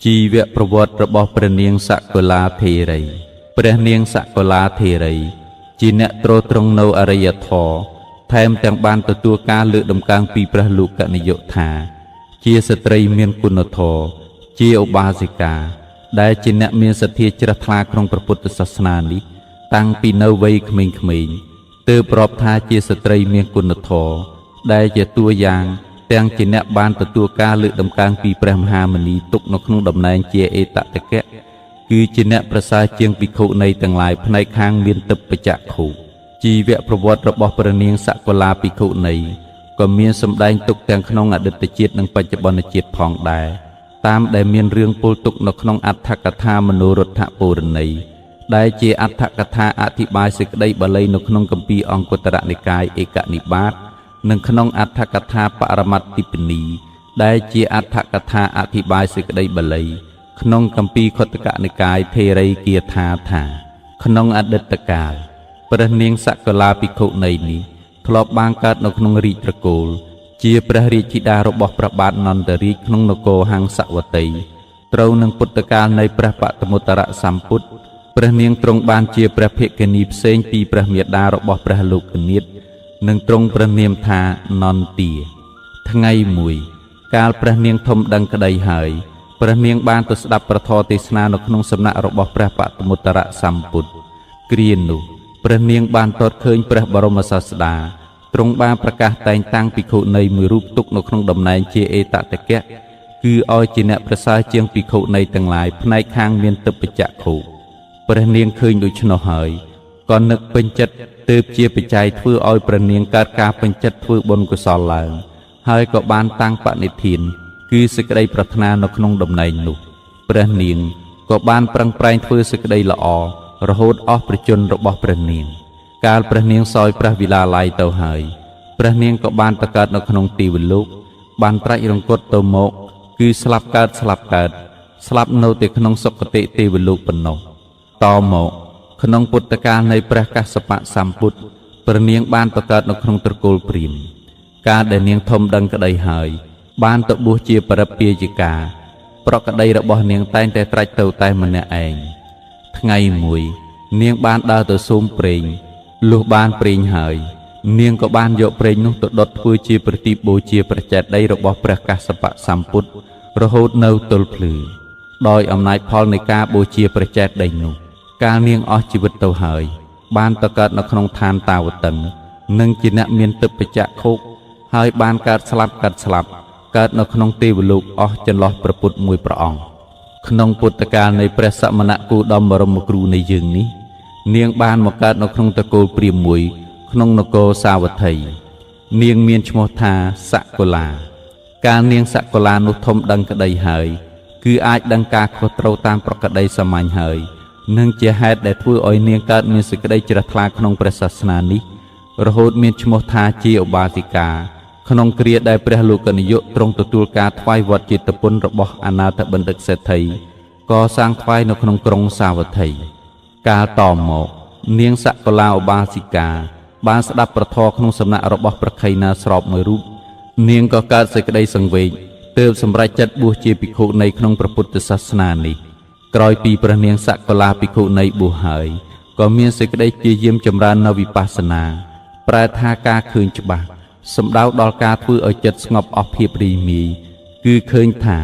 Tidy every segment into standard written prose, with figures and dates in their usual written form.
ជីវប្រវត្តិរបស់ព្រះនាងសកុលាធេរីព្រះនាងសកុលាធេរីជាអ្នកទ្រទ្រង់នៅអរិយធម៌ថែមទាំងបានទទួលការលើកដំកើងពីព្រះលោកនិយថាជាស្ត្រីមានគុណធម៌ជាឧបាសិកាដែលជាអ្នកមានសទ្ធាជ្រះថ្លាក្នុងព្រះពុទ្ធសាសនានេះតាំងពីនៅវ័យក្មេងៗទើបរាប់ថាជាស្ត្រីមានគុណធម៌ដែលជាតួយ៉ាងទាំងជាអ្នកបានទទួលការលើកដំកើងពីព្រះមហាមុនីទុកនៅក្នុងតំណែងជាអេតតកៈគឺជាអ្នកប្រសើរជាងភិក្ខុនៃទាំងឡាយផ្នែកខាងមានទិព្វចក្ខុជីវប្រវត្តិរបស់ព្រះនាងសកុលាភិក្ខុនីក៏មានសម្ដែងទុកទាំងក្នុងអតីតជាតិនិងបច្ចុប្បន្នជាតិផងដែរតាមដែលមានរឿងពោលទុកនៅក្នុងអដ្ឋកថាមនោរដ្ឋពូរណីដែលជាអដ្ឋកថាអធិប្បាយសេចក្តីបាលីនៅក្នុងគម្ពីរអង្គតរនិកាយឯកនិបាតនិងក្នុងអដ្ឋកថាបរមត្តិបនីដែលជាអដ្ឋកថាអធិប្បាយសេចក្តីបាលីក្នុងគម្ពីរខុទ្ទកនិកាយថេរីគាថាថាក្នុងអតីតកាលព្រះនាងសកុលាភិក្ខុនីនេះធ្លាប់បានកើតនៅក្នុងរាជត្រកូលជាព្រះរាជធីតារបស់ព្រះបាទនន្តរាជក្នុងនគរហង្សវតីត្រូវនឹងពុទ្ធកាលនៃព្រះបតមុត្តរសម្ពុទ្ធព្រះនាងទ្រង់បានជាព្រះភិក្ខុនីផ្សេងពីព្រះមាតារបស់ព្រះលោកនាថនិងទ្រង់ព្រះនាមថានន្ទាថ្ងៃមួយកាលព្រះនាងធំដឹងក្តីហើយព្រះនាងបានទៅស្ដាប់ប្រធរទេសនានៅក្នុងសំណាក់របស់ព្រះបតមុត្តរសម្ពុទ្ធគ្រានោះព្រះនាងបានទតឃើញព្រះបរមសាស្តាទ្រង់បានប្រកាសតែងតាំងភិក្ខុនីមួយរូបទុកនៅក្នុងតំណែងជាអេតតកៈគឺឲ្យជាអ្នកប្រសើរជាងភិក្ខុនីទាំងឡាយផ្នែកខាងមានទិព្វចក្ខុព្រះនាងឃើញដូច្នោះហើយក៏នឹកពេញចិត្តទើបជាបច្ច័យធ្វើឲ្យព្រះនាងកើតការពេញចិត្តធ្វើបុណ្យកុសលឡើងហើយក៏បានតាំងបនិធានគឺសេចក្តីប្រាថ្នានៅក្នុងតំណែងនោះព្រះនាងក៏បានប្រឹងប្រែងធ្វើសេចក្តីល្អរហូតអស់ប្រជញ្ញរបស់ព្រះនាងកាលព្រះនាងសោយព្រះវិឡាល័យទៅហើយព្រះនាងក៏បានទៅកើតនៅក្នុងទីវលោកបានត្រាច់រង្គត់ទៅមកគឺស្លាប់កើតស្លាប់នៅតែក្នុងសុគតិទេវលោកប៉ុណ្ណោះតមកក្នុងពុទ្ធកាលនៃព្រះកស្សបៈសម្ពុទ្ធព្រះនាងបានទៅកើតនៅក្នុងត្រកូលព្រាហ្មណ៍កាលដែលនាងធំដឹងក្តីហើយបានទៅបួសជាបរិព្វាជិកាប្រក្តីរបស់នាងតែងតែត្រាច់ទៅតែម្នាក់ឯងថ្ងៃមួយនាងបានដើរទៅសូមប្រេងលុះបានប្រេងហើយនាងក៏បានយកប្រេងនោះទៅដុតធ្វើជាប្រទីបបូជាព្រះចេតិយរបស់ព្រះកស្សបៈសម្ពុទ្ធរហូតនៅទល់ភ្លឺដោយអំណាចផលនៃការបូជាព្រះចេតិយនោះកាលនាងអស់ជីវិតទៅហើយបានទៅកើតនៅក្នុងឋានតាវតិននិងជាអ្នកមានទិព្វចក្ខុហើយបានកើតស្លាប់កើតនៅក្នុងទេវលោកអស់ចន្លោះព្រះពុទ្ធមួយព្រះអង្គក្នុងពុទ្ធកាលនៃព្រះសមណគោតមបរមគ្រូនៃយើងនេះនាងបានមកកើតនៅក្នុងត្រកូលព្រាហ្មណ៍មួយក្នុងនគរសាវត្ថីនាងមានឈ្មោះថាសកុលាកាលនាងសកុលានោះធំដឹងក្តីហើយគឺអាចដឹងការខុសត្រូវតាមប្រក្តីសាមញ្ញហើយនឹងជាហេតុដែលធ្វើឲ្យនាងកើតមានសេចក្តីជ្រះថ្លាក្នុងព្រះសាសនានេះរហូតមានឈ្មោះថាជាឧបាសិកាក្នុងគ្រាដែលព្រះលោកនិយមទ្រង់ទទួលការថ្វាយវត្តចេតពុនរបស់អនាថបណ្ឌិតសេដ្ឋីក៏សាងថ្វាយនៅក្នុងក្រុងសាវត្ថីកាលតមកនាងសកុលាឧបាសិកាបានស្ដាប់ប្រធរក្នុងសំណាក់របស់ព្រះខៃណាស្របមួយរូបនាងក៏កើតសេចក្តីសង្វេគទើបសម្រេចចិត្តបួសជាភិក្ខុនៃក្នុងព្រះពុទ្ធសាសនានេះក្រោយពីព្រះនាងសកុលាភិក្ខុនៃបួសហើយក៏មានសេចក្តីព្យាយាមចម្រើននៅវិបស្សនាប្រែថាការឃើញច្បាស់សំដៅដល់ការធ្វើឲ្យចិត្តស្ងប់អស់ភាពរីមាយគឺឃើញថា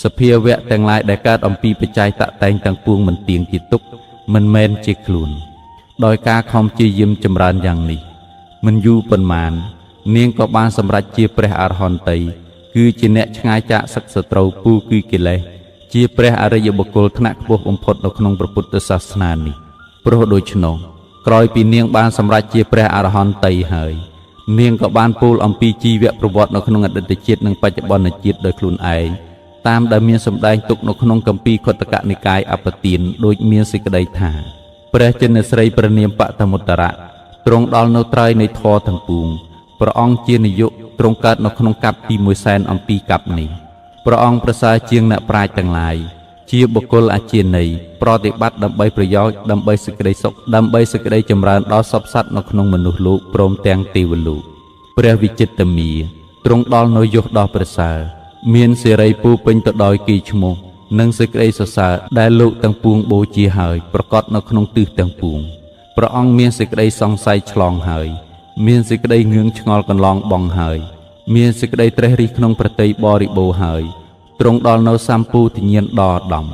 សភាវៈទាំងឡាយដែលកើតអំពីបច្ច័យតតែងទាំងពួងមិនទៀងជាទុក្ខមិនមែនជាខ្លួនដោយការខំព្យាយាមចម្រើនយ៉ាងនេះមិនយូរប៉ុន្មាននាងក៏បានសម្រេចជាព្រះអរហន្តីគឺជាអ្នកឆ្ងាយចាកសឹកសត្រូវពូគឺកិលេសជាព្រះអរិយបុគ្គលថ្នាក់ខ្ពស់បំផុតនៅក្នុងព្រះពុទ្ធសាសនានេះព្រោះដូច្នោះក្រោយពីនាងបានសម្រេចជាព្រះអរហន្តីហើយនាងក៏បានពោលអំពីជីវប្រវត្តិនៅក្នុងអតីតជាតិនិងបច្ចុប្បន្នជាតិដោយខ្លួនឯងតាមដែលមានសម្ដែងទុកនៅក្នុងគម្ពីរខុទ្ទកនិកាយអបទានដូចមានសេចក្តីថាព្រះចិនស្រីព្រះនាមបតមុត្តរៈទ្រង់ដល់នៅត្រើយនៃធម៌ទាំងពួងព្រះអង្គជានាយកទ្រង់កើតនៅក្នុងកັບទី100,000អំពីកັບនេះព្រះអង្គប្រសើរជាងអ្នកប្រាជ្ញទាំងឡាយជាបុគ្គលអាជាណីប្រតិបត្តិដើម្បីប្រយោជន៍ដើម្បីសេចក្តីសុខដើម្បីសេចក្តីចម្រើនដល់សព្វសត្វនៅក្នុងមនុស្សលោកព្រមទាំងទេវលោកព្រះវិចិត្រមាទ្រង់ដល់នៅយុគដ៏ប្រសើរមានសេរីពូពេញទៅដោយគីឈ្មោះ និងសេចក្តីសរសើរដែលលោកទាំងពួងបូជាហើយប្រកបនៅក្នុងទិសទាំងពួងព្រះអង្គមានសេចក្តីសង្ស័យឆ្លងហើយមានសេចក្តីងឿងឆ្ងល់កន្លងបងហើយមានសេចក្តីត្រេះរិះក្នុងប្រតិបរិបូរហើយទ្រង់ដល់នៅសម្ពូទញ្ញាណដ៏ឧត្តម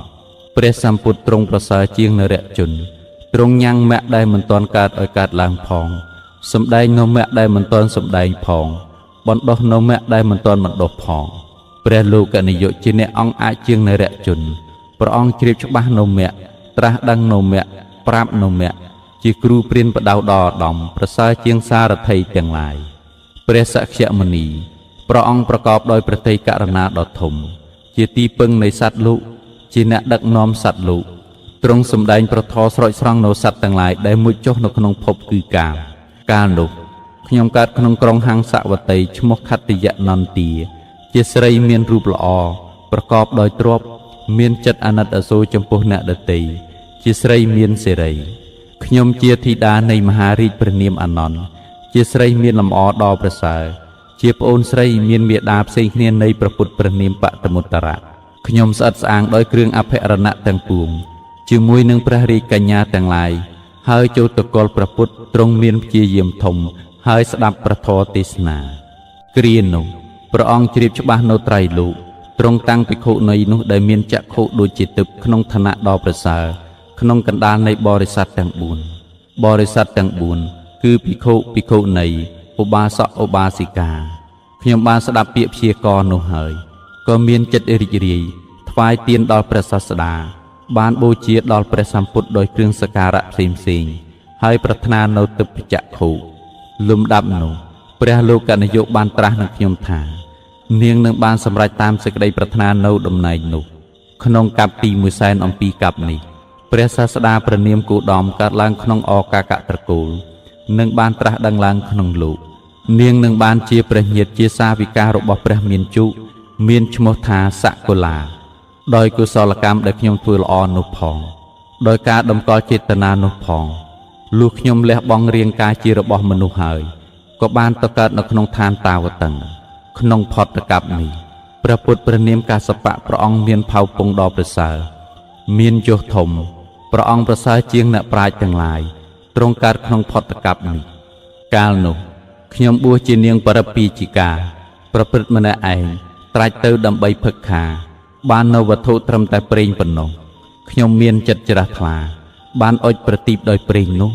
ព្រះសម្ពុទ្ធទ្រង់ប្រសើរជាងនរជនទ្រង់ញ៉ាំងមគ្គដែលមិនទាន់កើតឲ្យកើតឡើងផងសម្ដែងនៅមគ្គដែលមិនទាន់សម្ដែងផងបណ្ដោះនៅមគ្គដែលមិនទាន់បណ្ដោះផងព្រះលោកនិយមជាអ្នកអង្គអាចជាងនរជនព្រះអង្គជ្រាបច្បាស់នៅមគ្គត្រាស់ដឹងនៅមគ្គប្រាប់នៅមគ្គជាគ្រូព្រានបដៅដ៏ឧត្តមប្រសើរជាងសារថីទាំងឡាយព្រះសក្យមុនីព្រះអង្គប្រកបដោយប្រតិករណាដ៏ធំជាទីពឹងនៃសត្វលោកជាអ្នកដឹកនាំសត្វលោកទ្រង់សម្ដែងប្រធរស្រោចស្រង់នៅសត្វទាំងឡាយដែលមុជចុះនៅក្នុងភពគឺកាលនោះខ្ញុំកើតក្នុងក្រុងហង្សវតីឈ្មោះខត្តយនន្ទាជាស្រីមានរូបល្អប្រកបដោយទ្រព្យមានចិត្តអាណិតអាសូរចំពោះអ្នកដទៃជាស្រីមានសេរីខ្ញុំជាធីតានៃមហារាជព្រះនាមអានន្ទជាស្រីមានលំអដ៏ប្រសើរជាប្អូនស្រីមានមាតាផ្សេងគ្នានៃព្រះពុទ្ធព្រះនាមបតមុត្តរៈខ្ញុំស្អិតស្អាងដោយគ្រឿងអភរណៈទាំងពួងជាមួយនឹងព្រះរាជកញ្ញាទាំងឡាយហើយចូលតកលព្រះពុទ្ធទ្រង់មានព្យាយាមធំហើយស្ដាប់ព្រះធម៌ទេសនាគ្រានោះព្រះអង្គជ្រាបច្បាស់នៅត្រៃលោកទ្រង់តាំងភិក្ខុនីនោះដែលមានចក្ខុដូចជាទឹកក្នុងឋានៈដ៏ប្រសើរក្នុងកណ្ដាលនៃបរិស័ទទាំង4បរិស័ទទាំង4គឺភិក្ខុភិក្ខុនីឧបាសកឧបាសិកាខ្ញុំបានស្ដាប់ពាក្យព្យាករណ៍នោះហើយក៏មានចិត្តរីករាយថ្វាយទានដល់ព្រះសាស្តាបានបូជាដល់ព្រះសម្ពុទ្ធដោយគ្រឿងសក្ការៈផ្សេងហើយប្រាថ្នានៅទឹកចក្ខុលំដាប់នោះព្រះលោកនិយមបានត្រាស់នឹងខ្ញុំថានាងនឹងបានសម្រេចតាមសេចក្តីប្រាថ្នានៅតំណែងនោះក្នុងកັບទី100,000អំពីកັບនេះព្រះសាស្តាព្រះនាមគោតមកើតឡើងក្នុងអកាកត្រកូលនឹងបានត្រាស់ដឹងឡើងក្នុងលោកនាងនឹងបានជាព្រះញាតិជាសាវិការបស់ព្រះមានជុមានឈ្មោះថាសកុលាដោយកុសលកម្មដែលខ្ញុំធ្វើល្អនោះផងដោយការតម្កល់ចេតនានោះផងលុះខ្ញុំលះបង់រាងកាយជារបស់មនុស្សហើយក៏បានទៅកើតនៅក្នុងឋានតាវតឹងក្នុងផតកັບនេះព្រះពុទ្ធព្រះនាមកាសបៈព្រះអង្គមានផៅពងដ៏ប្រសើរមានយសធំព្រះអង្គប្រសើរជាងអ្នកប្រាជ្ញទាំងឡាយទ្រង់កើតក្នុងផតកັບនេះកាលនោះខ្ញុំបួសជានាងបរិពាជិកាប្រព្រឹត្តម្នាក់ឯងត្រាច់ទៅដើម្បីភឹកខាបាននៅវត្ថុត្រឹមតែប្រេងប៉ុណ្ណោះខ្ញុំមានចិត្តជ្រះថ្លាបានអុជប្រទីបដោយប្រេងនោះ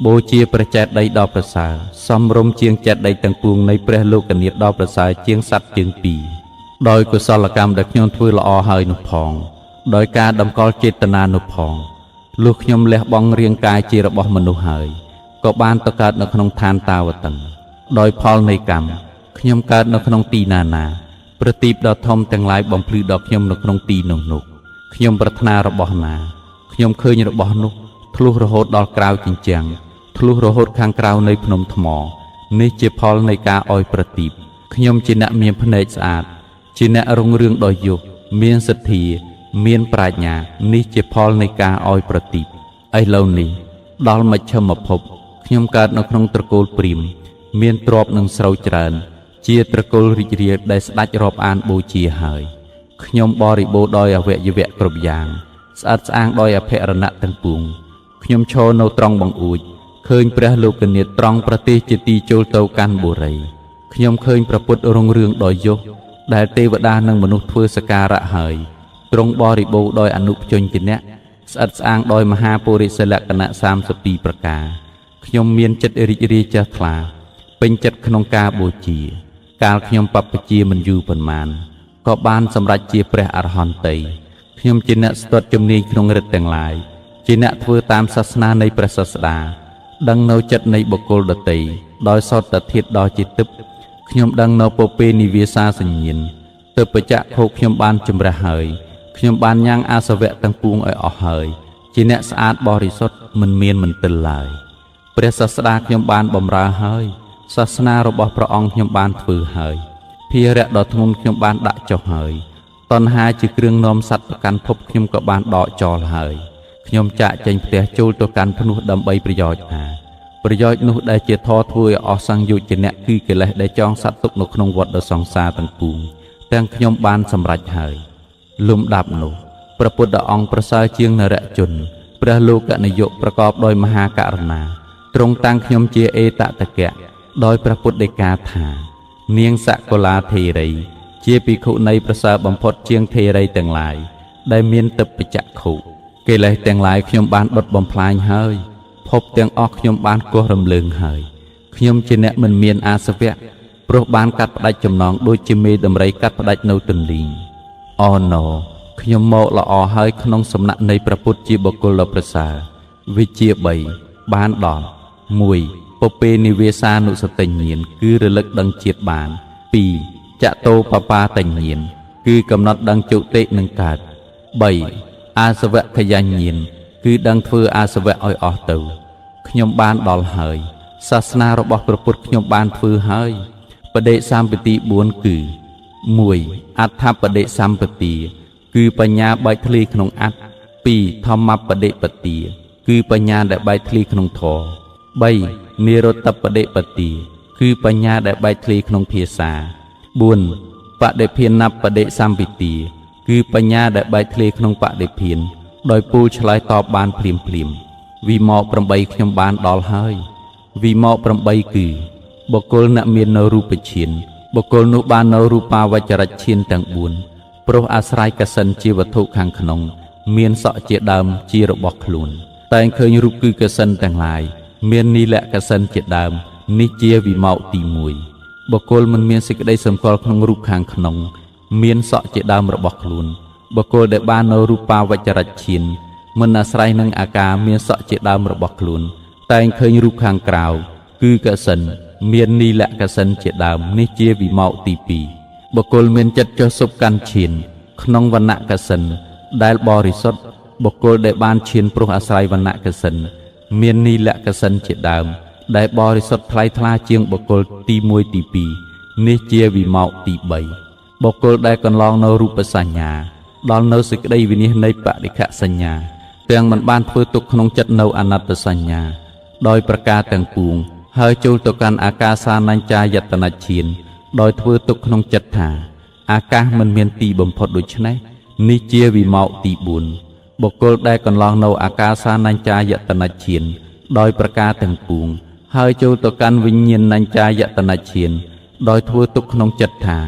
បូជាព្រះចេតិយដ៏ប្រសើរសំរុំជាងចេតិយទាំងពួងនៃព្រះលោកនាថដ៏ប្រសើរជាងសត្វជើងពីរដោយកុសលកម្មដែលខ្ញុំធ្វើល្អហើយនោះផងដោយការតម្កល់ចេតនានោះផងលុះខ្ញុំលះបង់រាងកាយជារបស់មនុស្សហើយក៏បានទៅកើតនៅក្នុងឋានតាវតឹងដោយផលនៃកម្មខ្ញុំកើតនៅក្នុងទីណាប្រទីបដ៏ធំទាំងឡាយបំភ្លឺដល់ខ្ញុំនៅក្នុងទីនោះខ្ញុំប្រាថ្នារបស់ណាខ្ញុំឃើញរបស់នោះធ្លុះរហូតដល់ក្រៅជញ្ជាំងធ្លុះរហូតខាងក្រៅនៃភ្នំថ្មនេះជាផលនៃការអោយប្រទីបខ្ញុំជាអ្នកមានភ្នែកស្អាតជាអ្នករុងរឿងដោយយុះមានសទ្ធាមានប្រាជ្ញានេះជាផលនៃការអោយប្រទីបឥឡូវនេះដល់មជ្ឈិមភពខ្ញុំកើតនៅក្នុងត្រកូលព្រាហ្មណ៍មានទ្រព្យនិងស្រូវច្រើនជាត្រកូលរីករាយដែលស្ដេចរាប់អានបូជាហើយខ្ញុំបរិបូរដោយអវយវៈគ្រប់យ៉ាងស្អិតស្អាងដោយអភរណៈទាំងពួងខ្ញុំឈរនៅត្រង់បង្អួចឃើញព្រះលោកនាថត្រង់ប្រទេសជាទីចូលទៅកាន់បុរីខ្ញុំឃើញព្រះពុទ្ធរុងរឿងដោយយុះដែលទេវតានិងមនុស្សធ្វើសក្ការៈហើយទ្រង់បរិបូរដោយអនុព្យញ្ញៈស្អិតស្អាងដោយមហាពុរិសលក្ខណៈ32ប្រការខ្ញុំមានចិត្តរីករាយជ្រះថ្លាពេញចិត្តក្នុងការបូជាកាលខ្ញុំបព្វជិមិនយូរប៉ុន្មានក៏បានសម្រេចជាព្រះអរហន្តតីខ្ញុំជាអ្នកស្ទាត់ជំនាញក្នុងឫទ្ធិទាំងឡាយជាអ្នកធ្វើតាមសាសនានៃព្រះសាស្តាដឹងនៅចិត្តនៃបុគ្គលដទៃដោយសោតធាតុដ៏ជាទឹកខ្ញុំដឹងនៅពពេនិវាសាសញ្ញាណទើបបច្ចៈខោខ្ញុំបានជំរះហើយខ្ញុំបានញ៉ាំងអាសវៈទាំងពួងឲ្យអស់ហើយជាអ្នកស្អាតបរិសុទ្ធមិនមានមន្ទិលឡើយព្រះសាស្តាខ្ញុំបានបម្រើហើយសាសនារបស់ព្រះអង្គខ្ញុំបានធ្វើហើយភារៈដ៏ធ្ងន់ខ្ញុំបានដាក់ចុះហើយតណ្ហាជាគ្រឿងនាំសត្វទៅកាន់ភពខ្ញុំក៏បានដកចោលហើយខ្ញុំចាក់ចេញផ្ទះចូលទៅកាន់ភ្នោះដើម្បីប្រយោជន៍នោះដែលជាធម៌ធ្វើឲ្យអស់សង្យុជនៈគឺកិលេសដែលចងសត្វទុកនៅក្នុងវដ្តដ៏សង្សារទាំងពួងទាំងខ្ញុំបានសម្រេចហើយលំដាប់នោះ ព្រះពុទ្ធអង្គប្រសើរជាងនរជនព្រះលោកនាយកប្រកបដោយមហាករុណាទ្រង់តាំងខ្ញុំជាអេតតកៈដោយព្រះពុទ្ធដីកាថានាងសកុលាធេរីជាភិក្ខុនៃប្រសើរបំផុតជាងធេរីទាំងឡាយដែលមានទិព្វចក្ខុកិលេសទាំងឡាយខ្ញុំបានដុតបំផ្លាញហើយភពទាំងអស់ខ្ញុំបានកោះរំលើងហើយខ្ញុំជាអ្នកមិនមានអាសវៈព្រោះបានកាត់ផ្ដាច់ចំណងដូចជាមេដំរីកាត់ផ្ដាច់នៅទន្លីងអូណូខ្ញុំមកល្អហើយក្នុងសំណាក់នៃព្រះពុទ្ធជាបុគ្គលដ៏ប្រសើរវិជ្ជា3បានដល់1ពពេនិវាសានុសតិញ្ញាណគឺរលឹកដឹងជាតិបាន2ចតោបបាតញ្ញាណគឺកំណត់ដឹងជុតិនឹងកើត3អាសវៈខយញ្ញាណគឺដឹងធ្វើអាសវៈឲ្យអស់ទៅខ្ញុំបានដល់ហើយសាសនារបស់ព្រះពុទ្ធខ្ញុំបានធ្វើហើយបដិសម្បទា4គឺ1អដ្ឋបដិសម្បទាគឺបញ្ញាបែកធ្លាយក្នុងអត្ត2ធម្មបដិបទាគឺបញ្ញាដែលបែកធ្លាយក្នុងធម៌3និរោធបដិបទាគឺបញ្ញាដែលបែកធ្លាយក្នុងភាសា4បដិភានបដិសម្បទាគឺបញ្ញាដែលបែកធ្លាយក្នុងបដិភានដោយពូលឆ្លើយតបបានភ្លាមវិមក8ខ្ញុំបានដល់ហើយវិមក8គឺបុគ្គលអ្នកមាននៅរូបឈានបុគ្គលនោះបាននៅរូបាវចរឈានទាំង4ព្រោះអាស្រ័យកសិនជាវត្ថុខាងក្នុងមានសក់ជាដើមជារបស់ខ្លួនតែឃើញរូបគឺកសិនទាំងឡាយមាននីលកសិនជាដើមនេះជាវិមកទី1បុគ្គលមិនមានសេចក្តីសម្គាល់ក្នុងរូបខាងក្នុងមានសក់ជាដើមរបស់ខ្លួនបុគ្គលដែលបាននៅរូបាវចរឈានមិនអាស្រ័យនឹងអាការមានសក់ជាដើមរបស់ខ្លួនតែឃើញរូបខាងក្រៅគឺកសិនមាននីលកសិនជាដើមនេះជាវិមកទី2បុគ្គលមានចិត្តចុះសុបកាន់ឈានក្នុងវណ្ណៈកសិនដែលបរិសុទ្ធបុគ្គលដែលបានឈានព្រោះអាស្រ័យវណ្ណៈកសិនមាននីលកសិនជាដើមដែលបរិសុទ្ធថ្លៃថ្លាជាងបុគ្គលទី1ទី2នេះជាវិមកទី3បុគ្គលដែលកន្លងនៅរូបសញ្ញាដល់នៅសេចក្តីវិនិច្ឆ័យនៃបរិក្ខសញ្ញាទាំងមិនបានធ្វើទុកក្នុងចិត្តនៅអនត្តសញ្ញាដោយប្រការទាំងពួងហើយចូលទៅកាន់អាកាសានញ្ចាយតនឈានដោយធ្វើទុកក្នុងចិត្តថាអាកាសមិនមានទីបំផុតដូច្នេះនេះជាវិមកទី4បុគ្គលដែលកន្លងនៅអាកាសានញ្ចាយតនឈានដោយប្រការទាំងពួងហើយចូលទៅកាន់វិញ្ញាណញ្ចាយតនឈានដោយធ្វើទុកក្នុងចិត្តថា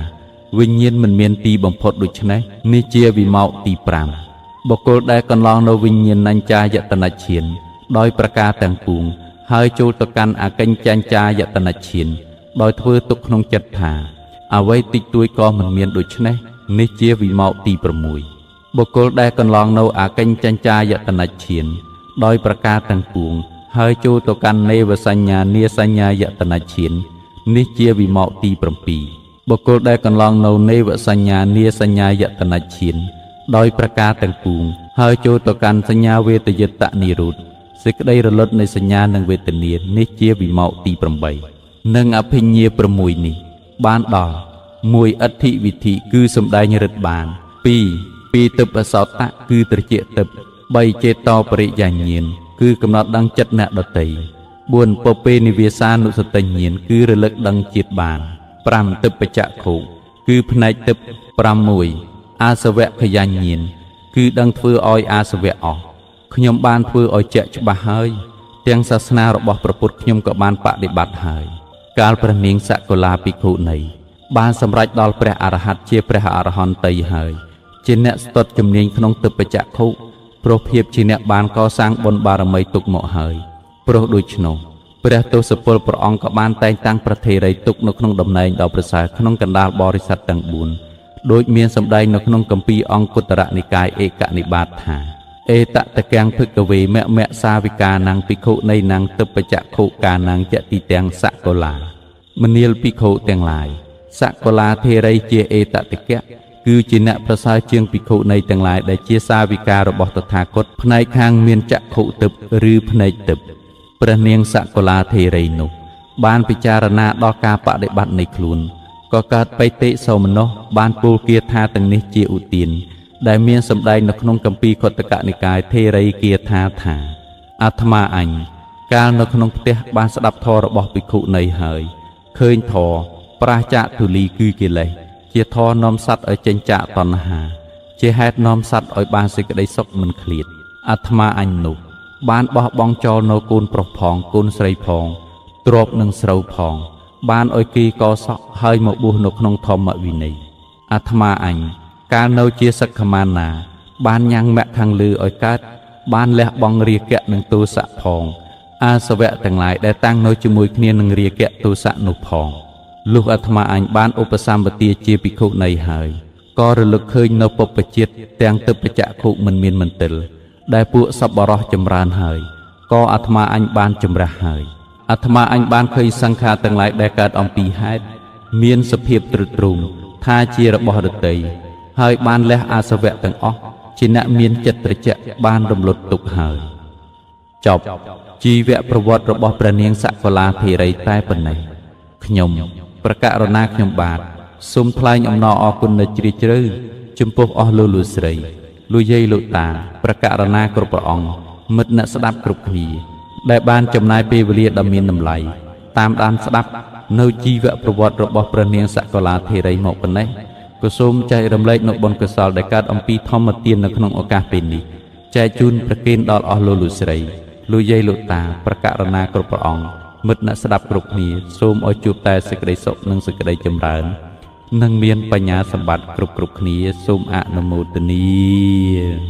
វិញ្ញាណមិនមានទីបំផុតដូច្នេះនេះជាវិមកទី5បុគ្គលដែលកន្លងនៅវិញ្ញាណញ្ចាយតនឈានដោយប្រការទាំងពួងហើយចូលទៅកាន់អកិញ្ចញ្ចាយតនឈានដោយធ្វើទុកក្នុងចិត្តថាអ្វីតិចតួចក៏មិនមានដូច្នេះនេះជាវិមកទី6បុគ្គលដែលកន្លងនៅអកិញ្ចញ្ចាយតនឈានដោយប្រការទាំងពួងហើយចូលទៅកាន់នេវសញ្ញានាសញ្ញាយតនឈាននេះជាវិមកទី7បុគ្គលដែលកន្លងនៅនេវសញ្ញានាសញ្ញាយតនឈានដោយប្រការទាំងពួងហើយចូលទៅកាន់សញ្ញាវេទយតនិរោធសេចក្តីរលត់នៃសញ្ញានិងវេទនានេះជាវិមកទី8និងអភិញ្ញា6នេះបានដល់1អដ្ឋិវិធិគឺសម្ដែងរិទ្ធបាន2ពីទិបសោតៈគឺត្រជាទិប3ចេតោបរិយាញាណគឺកំណត់ដឹងចិត្តអ្នកដតី4ពពេនិវាសានុសតិញ្ញាណគឺរលឹកដឹងជាតិបាន5ទិបចក្ខុគឺផ្នែកទិប6អាសវៈខយញ្ញាណគឺដឹងធ្វើឲ្យអាសវៈអស់ខ្ញុំបានធ្វើឲ្យជាក់ច្បាស់ហើយទាំងសាសនារបស់ព្រះពុទ្ធខ្ញុំក៏បានបដិបត្តិហើយកាលព្រះនាងសកុលាភិក្ខុនីបានសម្រេចដល់ព្រះអរហន្តជាព្រះអរហន្តីហើយជាអ្នកស្ទាត់ជំនាញក្នុងទិបចក្ខុព្រោះភាពជាអ្នកបានកសាងបុណ្យបារមីទុកមកហើយព្រោះដូច្នោះព្រះទសពលព្រះអង្គក៏បានតែងតាំងប្រធេរីទុកនៅក្នុងតំណែងដ៏ប្រសើរក្នុងកណ្ដាលបរិស័ទទាំង4ដូចមានសម្ដែងនៅក្នុងគម្ពីរអង្គុត្តរនិកាយឯកនិបាតថាអេតតកាំងភិក្ខវេមមសាវិកានាងភិក្ខុនៃនាងទិបចក្ខុកានាងយតិទាំងសកុលាមនាលភិក្ខុទាំងឡាយសកុលាធេរីជាអេតតកៈគឺជាអ្នកប្រសើរជាងភិក្ខុនៃទាំងឡាយដែលជាសាវិការបស់តថាគតផ្នែកខាងមានចក្ខុទិបឬផ្នែកទិបព្រះនាងសកុលាធេរីនោះបានពិចារណាដល់ការបដិបត្តិនៃខ្លួនក៏កើតបិតិសោមនស្សបានពោលគាថាទាំងនេះជាឧទានដែលមានសម្ដែងនៅក្នុងគម្ពីរខុទ្ទកនិកាយធេរីគាថាថាអាត្មាអញកាលនៅក្នុងផ្ទះបានស្ដាប់ធម៌របស់ភិក្ខុនៃហើយឃើញធម៌ប្រាសចាកទុលីគឺកិលេសជាធម៌នាំសត្វឲ្យចេញចាកតណ្ហា ជាហេតុនាំសត្វឲ្យបានសេចក្តីសុខមិនឃ្លាតអាត្មាអញនោះបានបោះបង់ចោលនៅកូនប្រុសផងកូនស្រីផងទ្រព្យនិងស្រូវផងបានឲ្យគេកសក់ហើយមកបួសនៅក្នុងធម្មវិន័យអាត្មាអញកាលនៅជាសក្ខមាណាបានញ៉ាំងមគ្គខាងលើឲ្យកើតបានលះបង់រាគៈនិងទោសៈផងអាសវៈទាំងឡាយដែលតាំងនៅជាមួយគ្នានឹងរាគៈទោសៈនោះផងលុះអាត្មាអញបានឧបសម្បទាជាភិក្ខុនៃហើយក៏រលឹកឃើញនៅពុព្វជាតិទាំងទិព្វចក្ខុមិនមានមន្ទិលដែលពួកសប្បុរសចម្រើនហើយក៏អាត្មាអញបានចម្រាស់ហើយអាត្មាអញបានឃើញសង្ខារទាំងឡាយដែលកើតអំពីហេតុមានសភាពទ្រុឌទ្រោមថាជារបស់រតីហើយបានលះអាសវៈទាំងអស់ជាអ្នកមានចិត្តត្រជាក់បានរំលត់ទុកហើយចប់ជីវប្រវត្តិរបស់ព្រះនាងសកលាធិរីតែប៉ុណ្ណេះខ្ញុំប្រកាសរណាខ្ញុំបាទសូមថ្លែងអំណរអគុណដ៏ជ្រាលជ្រៅចំពោះអស់លោកស្រីលោកយាយលោកតាប្រកាសរណាគ្រប់ព្រះអង្គមិត្តអ្នកស្ដាប់គ្រប់គ្នាដែលបានចំណាយពេលវេលាដ៏មានតម្លៃតាមដានស្ដាប់នៅជីវប្រវត្តិរបស់ព្រះនាងសកលាធិរីមកប៉ុណ្ណេះក៏សូមចែករំលែកនូវបុណ្យកុសលដែលកើតអំពីធម្មទាននៅក្នុងឱកាសពេលនេះចែកជូនប្រគេនដល់អស់លោកស្រីលោកយាយលោកតាប្រកាសរណាគ្រប់ព្រះអង្គមិត្តអ្នកស្ដាប់គ្រប់គ្នាសូមឲ្យជួបតែសេចក្តីសុខនិងសេចក្តីចម្រើននិងមានបញ្ញាសម្បត្តិគ្រប់គ្នាសូមអនុមោទនា